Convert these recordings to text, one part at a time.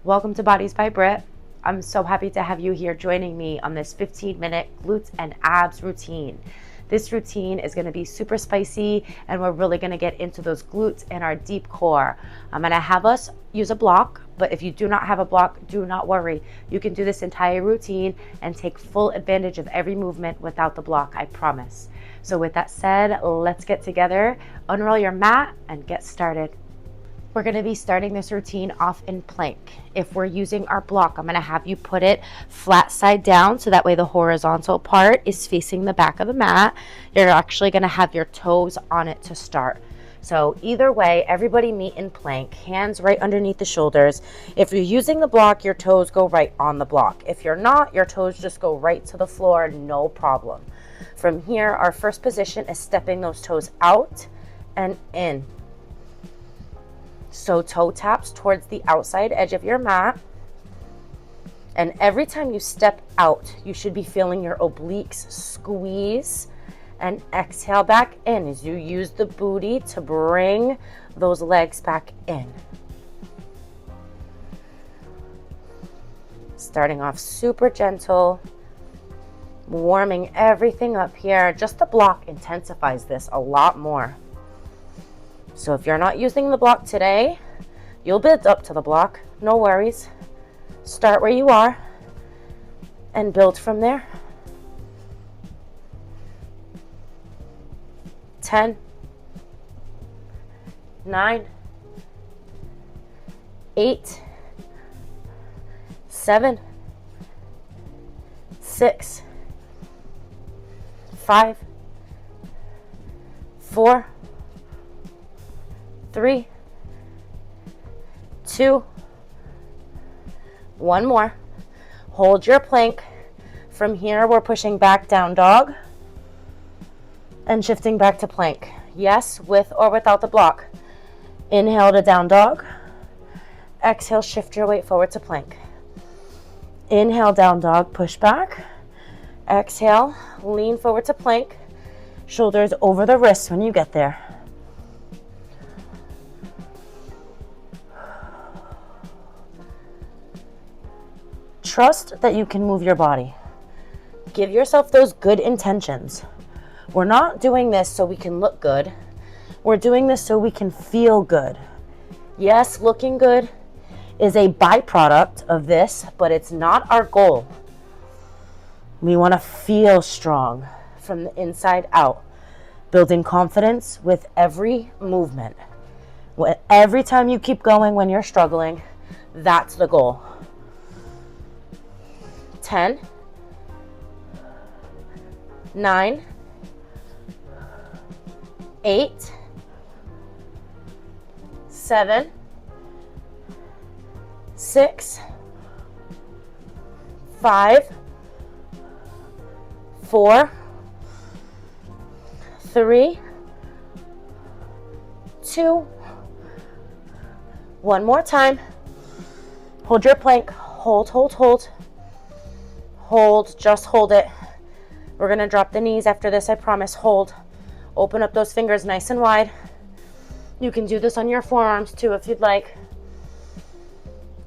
Welcome to Bodies by Britt. I'm so happy to have you here joining me on this 15-minute glutes and abs routine. This routine is going to be super spicy, and we're really going to get into those glutes and our deep core. I'm going to have us use a block, but if you do not have a block, do not worry. You can do this entire routine and take full advantage of every movement without the block, I promise. So with that said, let's get together, unroll your mat, and get started. We're going to be starting this routine off in plank. If we're using our block, I'm going to have you put it flat side down so that way the horizontal part is facing the back of the mat. You're actually going to have your toes on it to start. So either way, everybody meet in plank, hands right underneath the shoulders. If you're using the block, your toes go right on the block. If you're not, your toes just go right to the floor, no problem. From here, our first position is stepping those toes out and in. So toe taps towards the outside edge of your mat. And every time you step out, you should be feeling your obliques squeeze, and exhale back in as you use the booty to bring those legs back in. Starting off super gentle, warming everything up here. Just the block intensifies this a lot more. So if you're not using the block today, you'll build up to the block. No worries. Start where you are and build from there. 10, 9, 8, 7, 6, 5, 4, 3, 2, 1 more. Hold your plank. From here, we're pushing back down dog and shifting back to plank. Yes, with or without the block. Inhale to down dog. Exhale, shift your weight forward to plank. Inhale, down dog, push back. Exhale, lean forward to plank. Shoulders over the wrists when you get there. Trust that you can move your body. Give yourself those good intentions. We're not doing this so we can look good. We're doing this so we can feel good. Yes, looking good is a byproduct of this, but it's not our goal. We want to feel strong from the inside out, building confidence with every movement. Every time you keep going when you're struggling, that's the goal. 10, 9, 8, 7, 6, 5, 4, 3, 2, 1 more time. Hold your plank. Hold, hold, hold. Hold, just hold it. We're going to drop the knees after this, I promise. Hold. Open up those fingers nice and wide. You can do this on your forearms too if you'd like.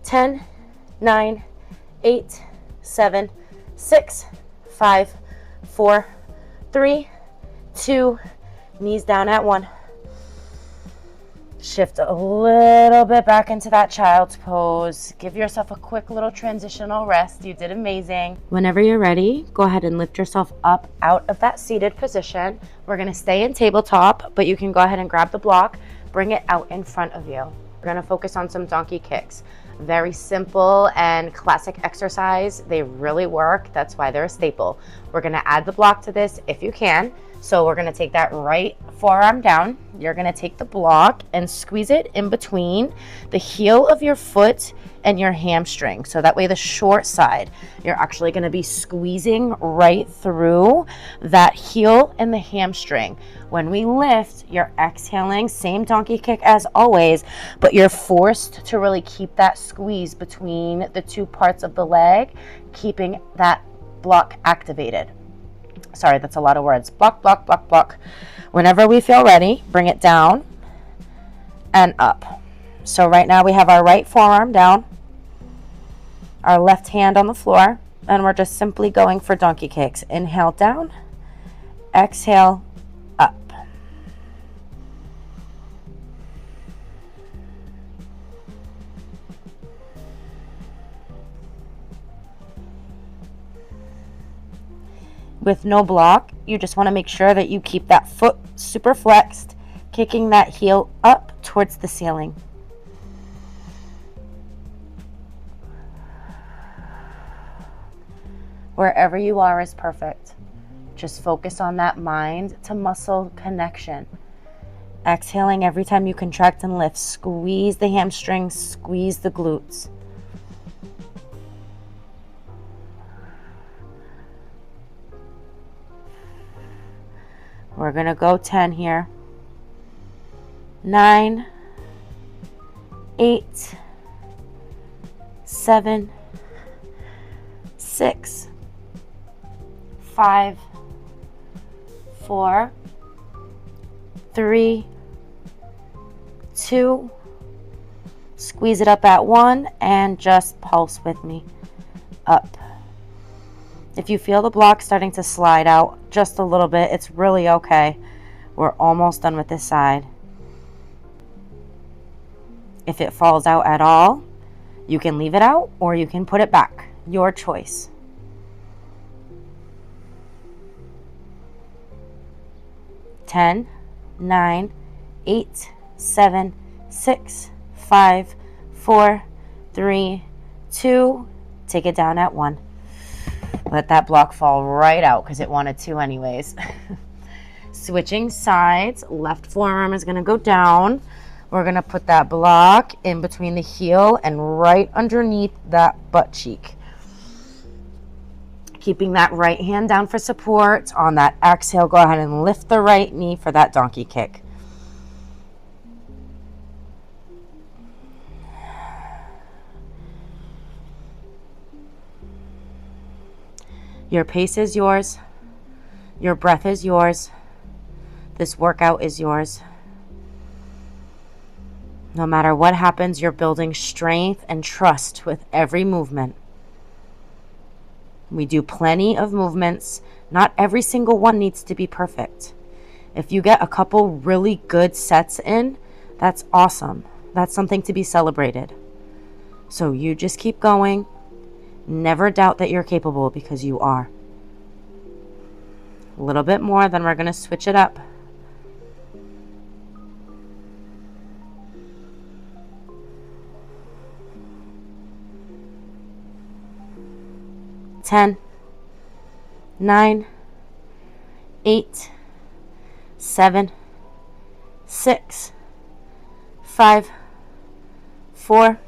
10, 9, 8, 7, 6, 5, 4, 3, 2, knees down at 1. Shift a little bit back into that child's pose. Give yourself a quick little transitional rest. You did amazing. Whenever you're ready, go ahead and lift yourself up out of that seated position. We're going to stay in tabletop, but you can go ahead and grab the block, bring it out in front of you. We're going to focus on some donkey kicks. Very simple and classic exercise. They really work. That's why they're a staple. We're going to add the block to this if you can. So we're going to take that right forearm down. You're going to take the block and squeeze it in between the heel of your foot and your hamstring. So that way the short side, you're actually going to be squeezing right through that heel and the hamstring. When we lift, you're exhaling, same donkey kick as always, but you're forced to really keep that squeeze between the two parts of the leg, keeping that block activated. Sorry, that's a lot of words. Block, block, block, block. Whenever we feel ready, bring it down and up. So right now we have our right forearm down. our left hand on the floor, and we're just simply going for donkey kicks. Inhale down, exhale up. With no block, you just want to make sure that you keep that foot super flexed, kicking that heel up towards the ceiling. Wherever you are is perfect. Just focus on that mind to muscle connection. Exhaling every time you contract and lift. Squeeze the hamstrings, squeeze the glutes. We're going to go 10 here. 9, 8, 7, 6, 5, 4, 3, 2, squeeze it up at 1, and just pulse with me. Up. If you feel the block starting to slide out just a little bit, it's really okay. We're almost done with this side. If it falls out at all, you can leave it out or you can put it back. Your choice. Ten, 9, 8, 7, 6, 5, 4, 3, 2. Take it down at 1. Let that block fall right out because it wanted to anyways. Switching sides, left forearm is going to go down. We're going to put that block in between the heel and right underneath that butt cheek. Keeping that right hand down for support. On that exhale, go ahead and lift the right knee for that donkey kick. Your pace is yours. Your breath is yours. This workout is yours. No matter what happens, you're building strength and trust with every movement. We do plenty of movements. Not every single one needs to be perfect. If you get a couple really good sets in, that's awesome. That's something to be celebrated. So you just keep going. Never doubt that you're capable because you are. A little bit more, then we're going to switch it up. Ten, 9, 8, 7, 6, 5, 4,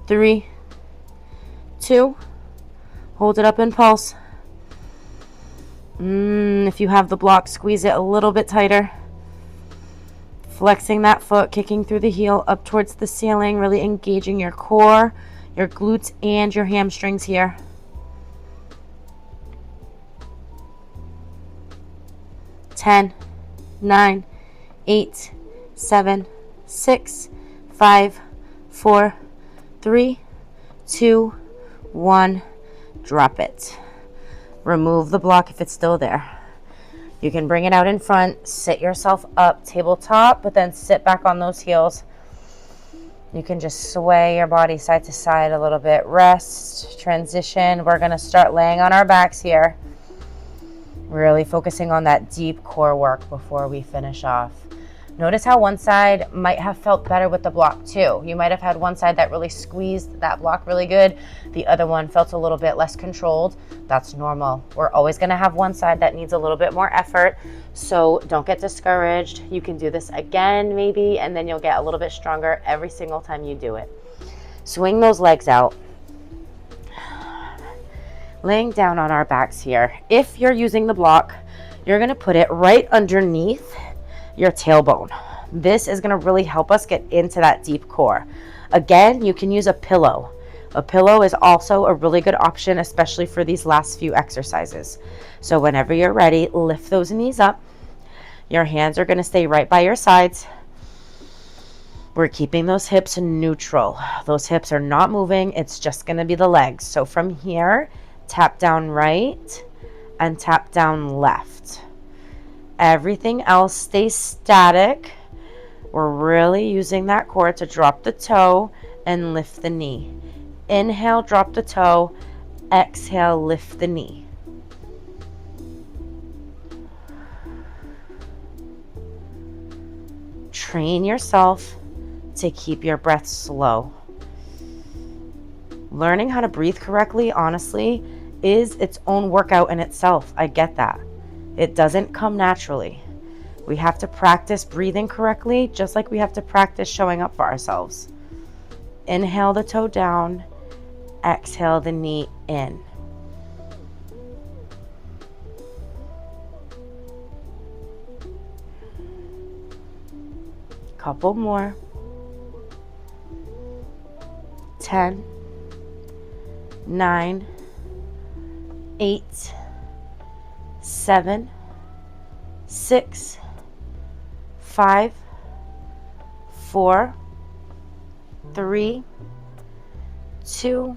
3, 2. Hold it up and pulse. If you have the block, squeeze it a little bit tighter. Flexing that foot, kicking through the heel up towards the ceiling, really engaging your core, your glutes, and your hamstrings here. 10, 9, 8, 7, 6, 5, 4, 3, 2, 1. Drop it. Remove the block if it's still there. You can bring it out in front, sit yourself up, tabletop, but then sit back on those heels. You can just sway your body side to side a little bit. Rest, transition. We're going to start laying on our backs here. Really focusing on that deep core work before we finish off. Notice how one side might have felt better with the block too. You might have had one side that really squeezed that block really good. The other one felt a little bit less controlled. That's normal. We're always going to have one side that needs a little bit more effort. So don't get discouraged. You can do this again maybe, and then you'll get a little bit stronger every single time you do it. Swing those legs out. Laying down on our backs here. If you're using the block, you're going to put it right underneath your tailbone. This is going to really help us get into that deep core. Again, you can use a pillow. A pillow is also a really good option, especially for these last few exercises. So whenever you're ready, lift those knees up. Your hands are going to stay right by your sides. We're keeping those hips neutral. Those hips are not moving. It's just going to be the legs. So from here, tap down right and tap down left. Everything else stays static. We're really using that core to drop the toe and lift the knee. Inhale, drop the toe. Exhale, lift the knee. Train yourself to keep your breath slow. Learning how to breathe correctly, honestly, is its own workout in itself. I get that. It doesn't come naturally. We have to practice breathing correctly, just like we have to practice showing up for ourselves. Inhale the toe down, exhale the knee in. Couple more. 10, 9, 8, 7, 6, 5, 4, 3, 2,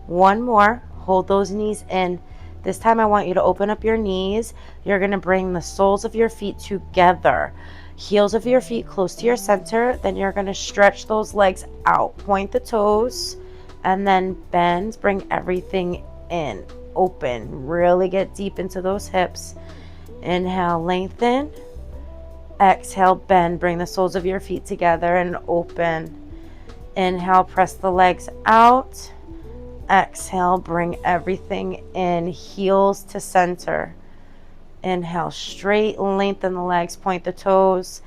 1 more. Hold those knees in. This time I want you to open up your knees. You're going to bring the soles of your feet together. Heels of your feet close to your center. Then you're going to stretch those legs out. Point the toes and then bend. Bring everything in. Open. Really get deep into those hips. Inhale, lengthen. Exhale, bend. Bring the soles of your feet together and open. Inhale, press the legs out. Exhale, bring everything in. Heels to center. Inhale, straight, lengthen the legs, point the toes.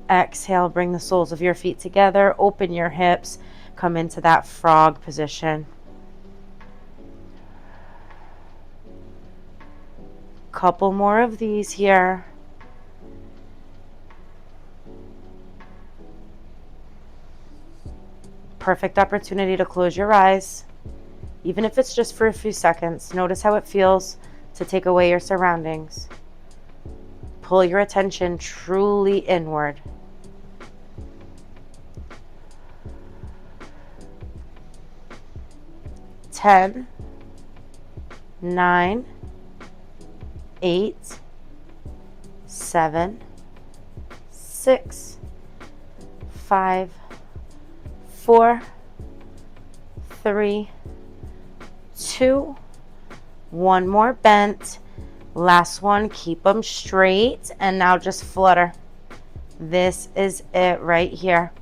Exhale, bring the soles of your feet together. Open your hips. Come into that frog position. Couple more of these here. Perfect opportunity to close your eyes. Even if it's just for a few seconds, notice how it feels to take away your surroundings. Pull your attention truly inward. Ten, 9, 8, 7, 6, 5, 4, 3, 2, 1 more bent. Last one, keep them straight, and now just flutter. This is it right here.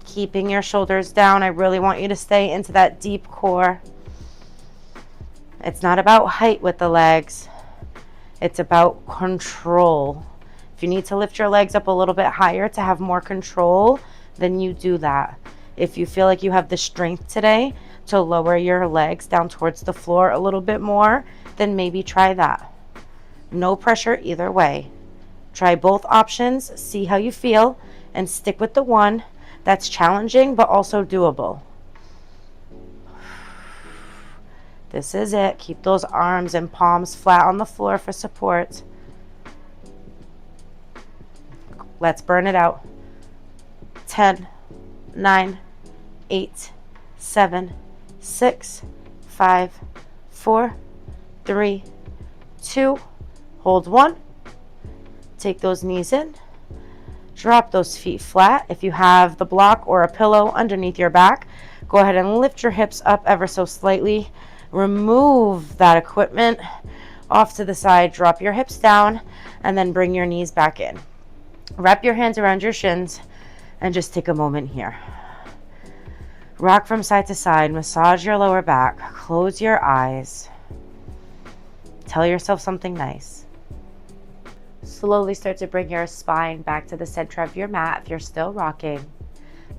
Keeping your shoulders down. I really want you to stay into that deep core. It's not about height with the legs. It's about control. If you need to lift your legs up a little bit higher to have more control, then you do that. If you feel like you have the strength today to lower your legs down towards the floor a little bit more, then maybe try that. No pressure either way. Try both options, see how you feel, and stick with the one that's challenging but also doable. This is it. Keep those arms and palms flat on the floor for support. Let's burn it out. 10, 9, 8, 7, 6, 5, 4, 3, 2, hold 1. Take those knees in. Drop those feet flat. If you have the block or a pillow underneath your back, go ahead and lift your hips up ever so slightly. Remove that equipment off to the side. Drop your hips down and then bring your knees back in. Wrap your hands around your shins and just take a moment here. Rock from side to side. Massage your lower back. Close your eyes. Tell yourself something nice. Slowly start to bring your spine back to the center of your mat if you're still rocking.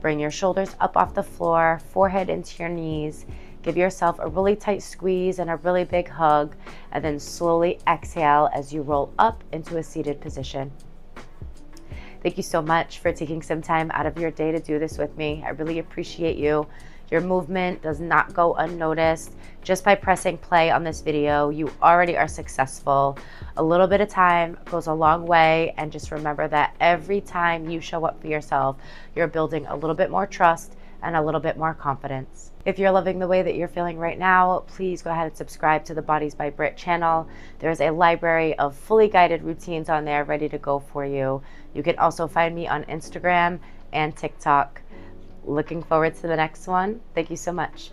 Bring your shoulders up off the floor, forehead into your knees. Give yourself a really tight squeeze and a really big hug, and then slowly exhale as you roll up into a seated position. Thank you so much for taking some time out of your day to do this with me. I really appreciate you. Your movement does not go unnoticed. Just by pressing play on this video, you already are successful. A little bit of time goes a long way, and just remember that every time you show up for yourself, you're building a little bit more trust and a little bit more confidence. If you're loving the way that you're feeling right now, please go ahead and subscribe to the Bodies by Britt channel. There's a library of fully guided routines on there ready to go for you. You can also find me on Instagram and TikTok. Looking forward to the next one. Thank you so much.